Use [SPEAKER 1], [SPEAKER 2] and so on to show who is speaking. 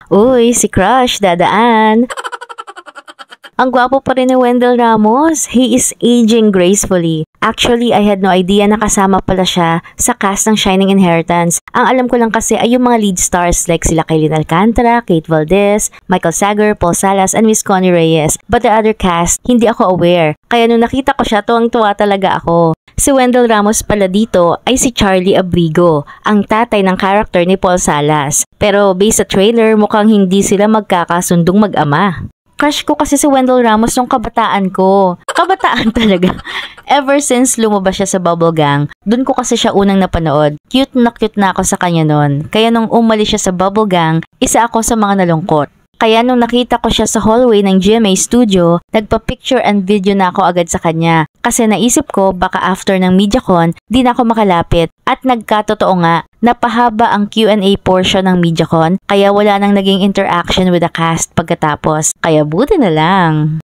[SPEAKER 1] Uy, si Crush, dadaan. Ang gwapo pa rin ni Wendell Ramos. He is aging gracefully. Actually, I had no idea na kasama pala siya sa cast ng Shining Inheritance. Ang alam ko lang kasi ay yung mga lead stars like sila Kailin Alcantara, Kate Valdez, Michael Sager, Paul Salas, and Miss Connie Reyes. But the other cast, hindi ako aware. Kaya nung nakita ko siya, tuwang-tuwa talaga ako. Si Wendell Ramos pala dito ay si Charlie Abrigo, ang tatay ng character ni Paul Salas. Pero based sa trailer, mukhang hindi sila magkakasundong mag-ama. Crush ko kasi si Wendell Ramos nung kabataan ko. Kabataan talaga. Ever since lumabas siya sa Bubble Gang, dun ko kasi siya unang napanood. Cute na ako sa kanya nun. Kaya nung umalis siya sa Bubble Gang, isa ako sa mga nalungkot. Kaya nung nakita ko siya sa hallway ng GMA Studio, nagpa-picture and video na ako agad sa kanya. Kasi naisip ko baka after ng MediaCon, di na ako makalapit. At nagkatotoo nga, napahaba ang Q&A portion ng MediaCon, kaya wala nang naging interaction with the cast pagkatapos. Kaya buti na lang.